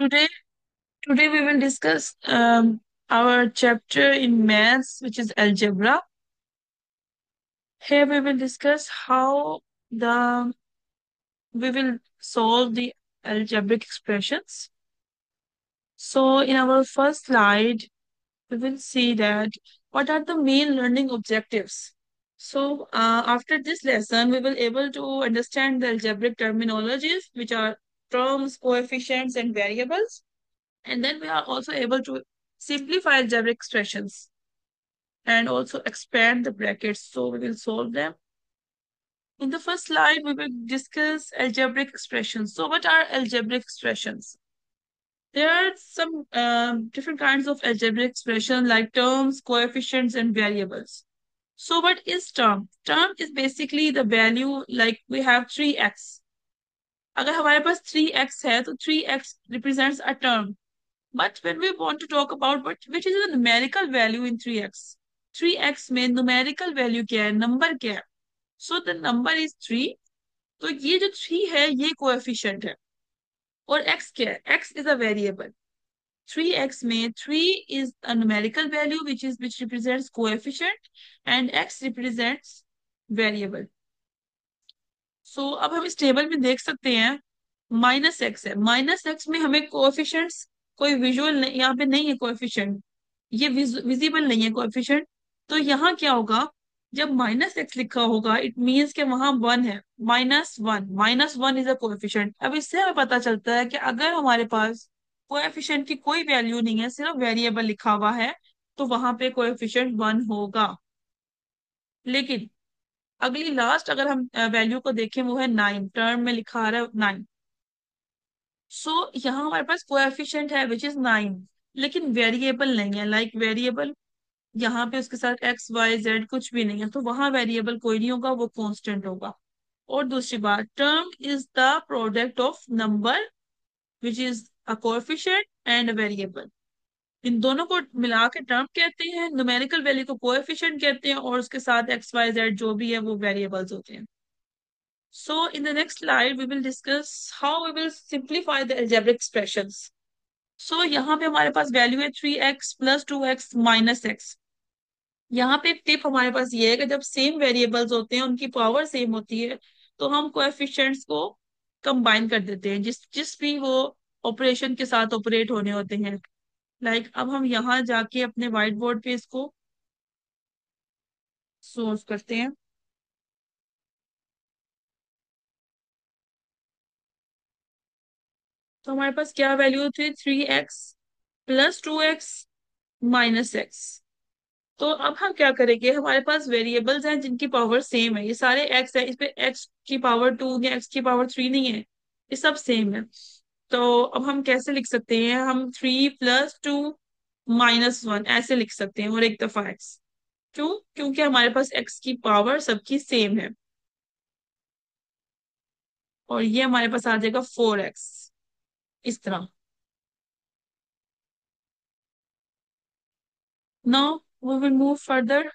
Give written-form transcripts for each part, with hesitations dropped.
Today, today we will discuss our chapter in maths, which is algebra. Here we will discuss how the we will solve the algebraic expressions. So, in our first slide, we will see that what are the main learning objectives. So, after this lesson, we will able to understand the algebraic terminologies, which are terms, coefficients, and variables. And then we are also able to simplify algebraic expressions and also expand the brackets. So we will solve them. In the first slide, we will discuss algebraic expressions. So what are algebraic expressions? There are some different kinds of algebraic expression like terms, coefficients, and variables. So what is term? Term is basically the value like we have 3x. अगर हमारे पास 3x है तो 3x represents a term. But when we want to talk about which is the numerical value in 3x, 3x में numerical value क्या है, number क्या है? So the number is 3. तो ये जो 3 है ये coefficient है. और x क्या है? X is a variable. 3x में 3 is a numerical value which represents coefficient and x represents variable. So अब हम इस टेबल में देख सकते हैं माइनस एक्स है, माइनस एक्स में हमें कोएफिशिएंट्स कोई विजुअल नहीं, यहाँ पे नहीं है कोएफिशिएंट, ये विजिबल नहीं है कोएफिशिएंट। तो यहाँ क्या होगा, जब माइनस एक्स लिखा होगा इट मीन्स कि वहां वन है, minus one is a coefficient. अब इससे हमें पता चलता है कि अगर हमारे पास कोएफिशिएंट की कोई वैल्यू नहीं है, सिर्फ वेरिएबल लिखा हुआ है, तो वहां पे कोएफिशिएंट वन होगा। लेकिन अगली लास्ट अगर हम वैल्यू को देखें वो है 9, टर्म में लिखा आ रहा है 9। सो यहाँ हमारे पास कोएफिशिएंट है विच इज 9, लेकिन वेरिएबल नहीं है। लाइक वेरिएबल यहाँ पे उसके साथ एक्स वाई जेड कुछ भी नहीं है, तो वहां वेरिएबल कोई नहीं होगा, वो कांस्टेंट होगा। और दूसरी बात, term is the product of number which is a coefficient and a variable. इन दोनों को मिला के टर्म कहते हैं, न्यूमेरिकल वैल्यू को कोएफिशिएंट कहते हैं, और उसके साथ एक्स वाई जेड जो भी है वो वेरिएबल्स होते हैं। So in the next slide, we will discuss how we will simplify the algebraic expressions. So यहाँ पे हमारे पास वैल्यू है 3x plus 2x minus x. यहाँ पे एक टिप हमारे पास ये है कि जब सेम वेरिएबल्स होते हैं, उनकी पावर सेम होती है, तो हम कोएफिशिएंट्स को कंबाइन कर देते हैं जिस जिस भी वो ऑपरेशन के साथ ऑपरेट होने होते हैं। लाइक अब हम यहाँ जाके अपने व्हाइट बोर्ड पे इसको सोल्व करते हैं। तो हमारे पास क्या वैल्यू थी, 3x plus 2x minus x. तो अब हम क्या करेंगे, हमारे पास वेरिएबल्स हैं जिनकी पावर सेम है, ये सारे एक्स है, इस पे एक्स की पावर 2 या एक्स की पावर 3 नहीं है, ये सब सेम है। तो अब हम कैसे लिख सकते हैं, हम 3 प्लस 2 माइनस 1 ऐसे लिख सकते हैं, और एक दफा एक्स। क्यों? क्योंकि हमारे पास एक्स की पावर सबकी सेम है। और ये हमारे पास आ जाएगा 4x, इस तरह। Now we will move further.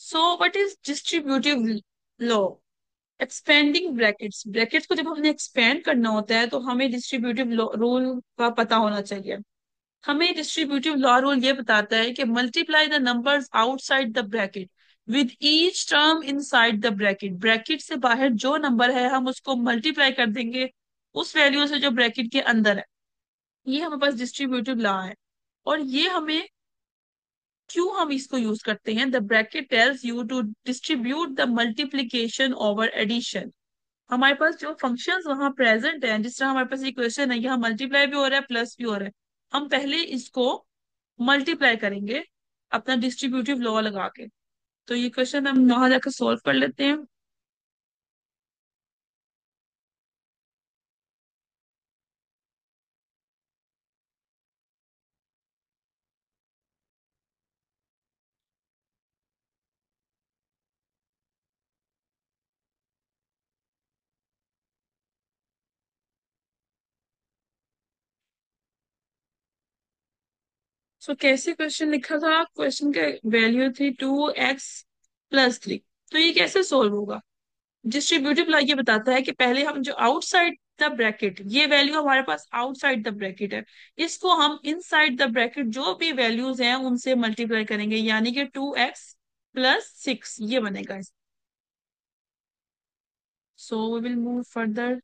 So what is distributive law? Expanding brackets, brackets को जब हमने एक्सपेंड करना होता है तो हमें डिस्ट्रीब्यूटिव रूल का पता होना चाहिए। हमें डिस्ट्रीब्यूटिव लॉ रूल ये बताता है कि multiply the numbers outside the bracket with each term inside the bracket. Bracket से बाहर जो नंबर है हम उसको मल्टीप्लाई कर देंगे उस वैल्यू से जो ब्रैकेट के अंदर है। ये हमारे पास डिस्ट्रीब्यूटिव लॉ है। और ये हमें क्यों हम इसको यूज करते हैं, the bracket tells you to distribute the multiplication over addition. हमारे पास जो फंक्शंस वहां प्रेजेंट है, जिस तरह हमारे पास इक्वेशन है, यहाँ मल्टीप्लाई भी हो रहा है प्लस भी हो रहा है, हम पहले इसको मल्टीप्लाई करेंगे अपना डिस्ट्रीब्यूटिव लॉ लगा के। तो ये क्वेश्चन हम वहां जाकर सोल्व कर लेते हैं। सो कैसे क्वेश्चन लिखा था, क्वेश्चन का वैल्यू थी 2x प्लस 3। तो ये कैसे सोल्व होगा? डिस्ट्रीब्यूटिव लॉ ये बताता है कि पहले हम जो आउटसाइड द ब्रैकेट, ये वैल्यू हमारे पास आउटसाइड द ब्रैकेट है, इसको हम इनसाइड द ब्रैकेट जो भी वैल्यूज हैं उनसे मल्टीप्लाई करेंगे, यानी कि 2x+6 ये बनेगा। So we will move further.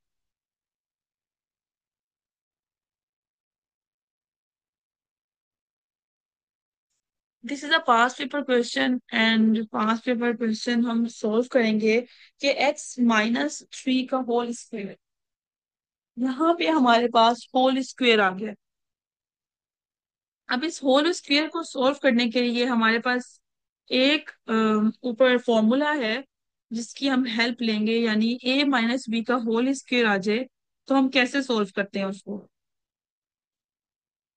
This is a past paper question, and past paper question हम सोल्व करेंगे कि x-3 का होल स्क्वायर, यहाँ पे हमारे पास होल स्क्वायर आ गया। अब इस होल स्क्वायर को सॉल्व करने के लिए हमारे पास एक ऊपर फॉर्मूला है जिसकी हम हेल्प लेंगे, यानी a-b का होल स्क्वायर आ जाए तो हम कैसे सॉल्व करते हैं उसको।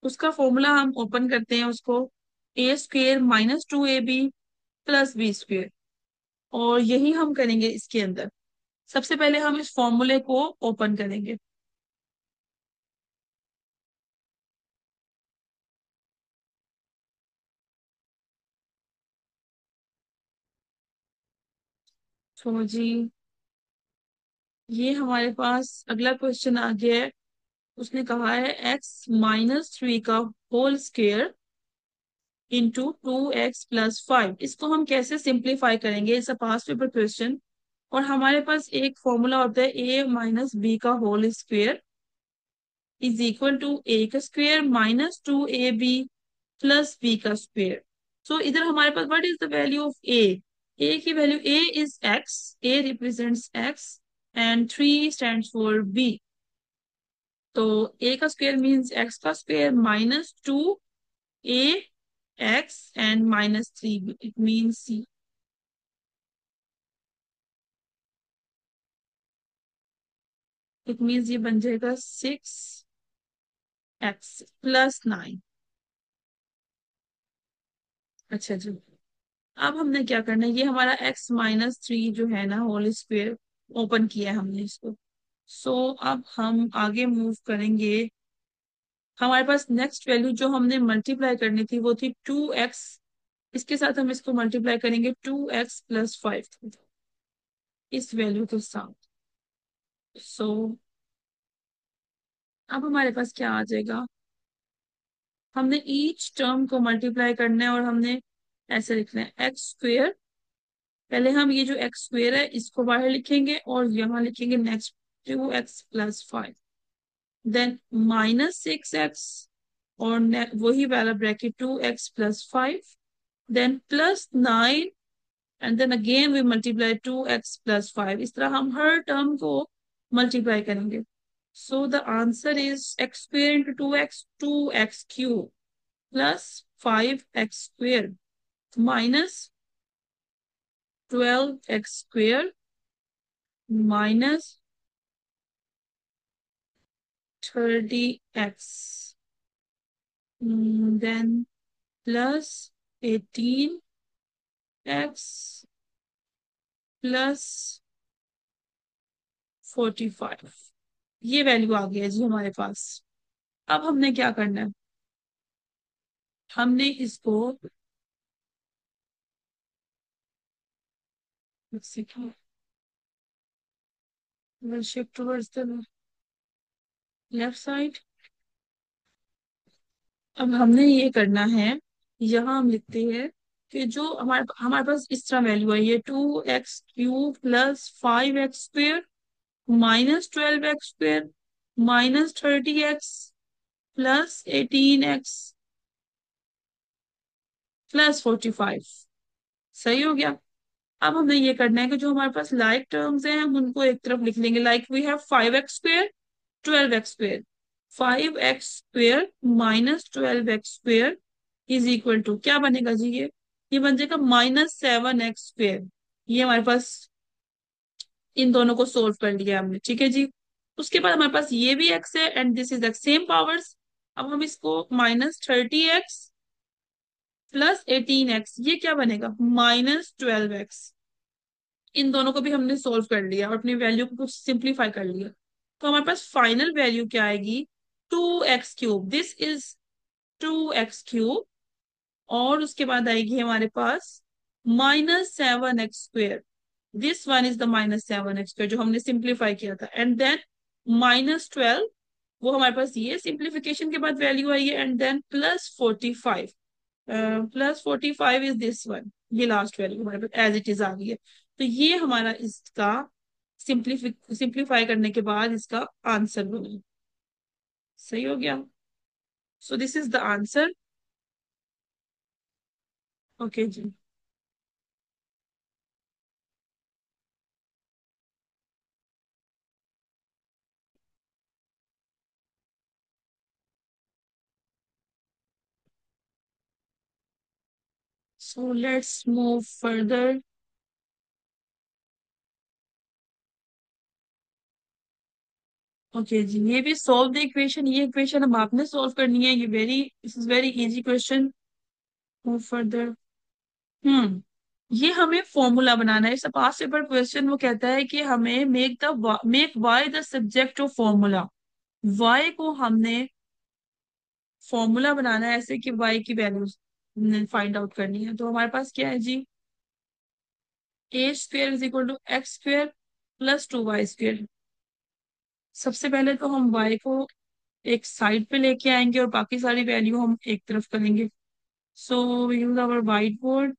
उसका फॉर्मूला हम ओपन करते हैं उसको, a² - 2ab + b², और यही हम करेंगे इसके अंदर। सबसे पहले हम इस फॉर्मूले को ओपन करेंगे। तो जी, ये हमारे पास अगला क्वेश्चन आ गया है। उसने कहा है x-3 का होल स्क्वायर इंटू 2x+5, इसको हम कैसे सिंप्लीफाई करेंगे, it's a past paper question. और हमारे पास एक फॉर्मूला होता है a-b का whole square is equal to a² - 2ab + b का स्क्वायर। सो इधर हमारे पास what is the value of a की value a is x, a represents x and 3 stands for b। तो a का स्क्वायर मीन्स x का square -2a x and -3, it means ये बन जाएगा 6x + 9। अच्छा जी, अब हमने क्या करना है, ये हमारा x-3 जो है ना होल स्क्वायर, ओपन किया है हमने इसको। अब हम आगे मूव करेंगे। हमारे पास नेक्स्ट वैल्यू जो हमने मल्टीप्लाई करनी थी वो थी 2x, इसके साथ हम इसको मल्टीप्लाई करेंगे 2x + 5 इस वैल्यू के साथ। सो अब हमारे पास क्या आ जाएगा, हमने ईच टर्म को मल्टीप्लाई करना है और हमने ऐसे लिखना है x²। पहले हम ये जो x² है इसको बाहर लिखेंगे और यहाँ लिखेंगे नेक्स्ट 2x + 5, देन -6x, और वही वाला bracket 2x + 5, then +9, and then again we multiply 2x + 5। इस तरह हम हर टर्म को मल्टीप्लाई करेंगे। So the answer is x² × 2x, 2x³ +5x² -12x² -30x, then +18x +45। ये वैल्यू आ गई है जी हमारे पास। अब हमने क्या करना है, हमने इसको shift towards the left side. अब हमने ये करना है, यहाँ हम लिखते हैं कि जो हमारे हमारे पास इस तरह वैल्यू आई है 2x³ +5x² -12x² -30x +18x +45। सही हो गया। अब हमें ये करना है कि जो हमारे पास लाइक टर्म्स हैं हम उनको एक तरफ लिख लेंगे, like we have 5x², 12x²। 5x² -12x² is equal to क्या बनेगा जी, ये बन जाएगा -7x²। ये हमारे पास, इन दोनों को सोल्व कर लिया हमने, ठीक है जी। उसके बाद हमारे पास ये भी x है and this is the same powers. अब हम इसको -30x +18x, ये क्या बनेगा -12x। इन दोनों को भी हमने सोल्व कर लिया और अपनी वैल्यू को कुछ सिंप्लीफाई कर लिया। तो हमारे पास फाइनल वैल्यू क्या आएगी, 2x³, दिस इज 2x³, और उसके बाद आएगी हमारे पास -7x²। This one is the -7 x² जो हमने सिंप्लीफाई किया था, एंड देन -12, वो हमारे पास ये सिंप्लीफिकेशन के बाद वैल्यू आई है, and then +45, +45 is this one, ये लास्ट वैल्यू हमारे पास एज इट इज आ गई है। तो ये हमारा इसका सिंप्लीफाई करने के बाद इसका आंसर बना। सही हो गया। So this is the answer. Okay जी। So let's move further. Okay जी, ये भी सॉल्व द इक्वेशन, ये इक्वेशन हम आपने सॉल्व करनी है, ये very, this is very easy question. Move further. Hmm ये हमें फॉर्मूला बनाना है। इस पास पेपर क्वेश्चन वो कहता है कि हमें make Y the subject of formula. Y को हमने फॉर्मूला बनाना है ऐसे कि वाई की वैल्यूज फाइंड आउट करनी है। तो हमारे पास क्या है जी, a² = x² + 2y²। सबसे पहले तो हम y को एक साइड पे लेके आएंगे और बाकी सारी वैल्यू हम एक तरफ करेंगे। सो यूज आवर वाइट बोर्ड।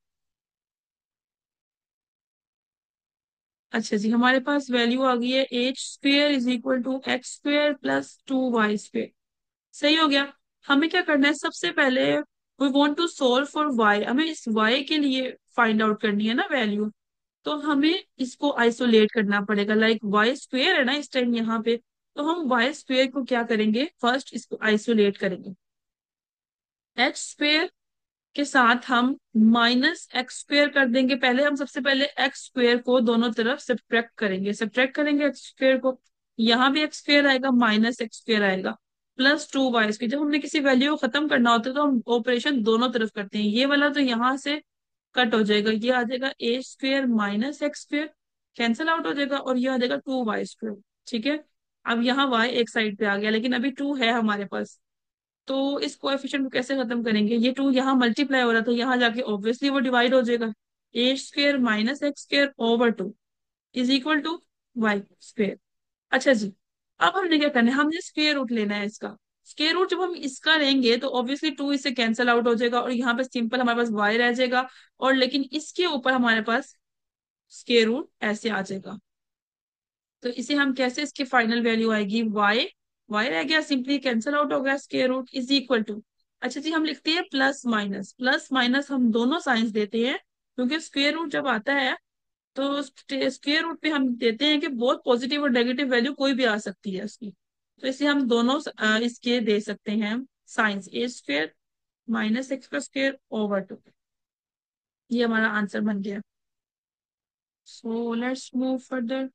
अच्छा जी, हमारे पास वैल्यू आ गई है h² = x² + 2y²। सही हो गया। हमें क्या करना है, सबसे पहले we want to solve for y, हमें इस y के लिए फाइंड आउट करनी है ना वैल्यू। तो हमें इसको आइसोलेट करना पड़ेगा, लाइक y² है ना इस टाइम यहाँ पे। तो हम y² को क्या करेंगे, फर्स्ट इसको आइसोलेट करेंगे। h² के साथ हम -x² कर देंगे। पहले हम सबसे पहले x² को दोनों तरफ सब्ट्रैक्ट करेंगे x² को। यहाँ भी x² आएगा, -x² आएगा, +2y²। जब हमने किसी वैल्यू को खत्म करना होता है तो हम ऑपरेशन दोनों तरफ करते हैं। ये वाला तो यहाँ से कट हो जाएगा, ये आ जाएगा a² - x², कैंसल आउट हो जाएगा, और ये आ जाएगा 2y²। ठीक है। अब यहाँ y एक साइड पे आ गया, लेकिन अभी 2 है हमारे पास। तो इस कोएफिशिएंट को कैसे खत्म करेंगे, ये 2 यहाँ मल्टीप्लाई हो रहा था, यहाँ जाके ऑब्वियसली वो डिवाइड हो जाएगा। a² - x²/2 is equal to y²। अच्छा जी, अब हमने क्या करना है, हमने स्क्वेयर रूट लेना है इसका। स्क्वेयर रूट जब हम इसका लेंगे तो ऑब्वियसली 2 इससे कैंसल आउट हो जाएगा, और यहाँ पे सिंपल हमारे पास y रह जाएगा, और लेकिन इसके ऊपर हमारे पास स्क्वेयर रूट ऐसे आ जाएगा। तो इसे हम कैसे, इसकी फाइनल वैल्यू आएगी y रह गया, सिंपली कैंसल आउट हो गया, square root is equal to. अच्छा जी, हम लिखते हैं प्लस माइनस हम दोनों साइंस देते हैं, क्योंकि स्क्वायर रूट जब आता है तो स्क्वायर रूट पे हम देते हैं कि बहुत पॉजिटिव और नेगेटिव वैल्यू कोई भी आ सकती है उसकी। तो इसे हम दोनों इसके दे सकते हैं साइंस, a² - x²/2। ये हमारा आंसर बन गया। सो लेट्स मूव फर्दर।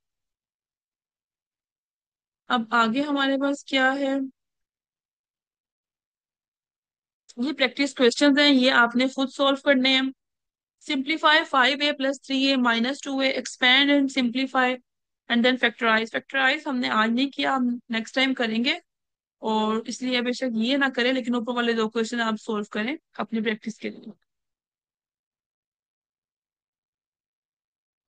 अब आगे हमारे पास क्या है, ये प्रैक्टिस क्वेश्चंस हैं, ये आपने खुद सॉल्व करने हैं। Simplify 5a + 3a - 2a, expand and simplify, and then factorise हमने आज नहीं किया, हम नेक्स्ट टाइम करेंगे। और इसलिए बेशक ये ना करें, लेकिन ऊपर वाले दो क्वेश्चन आप सॉल्व करें अपनी प्रैक्टिस के लिए।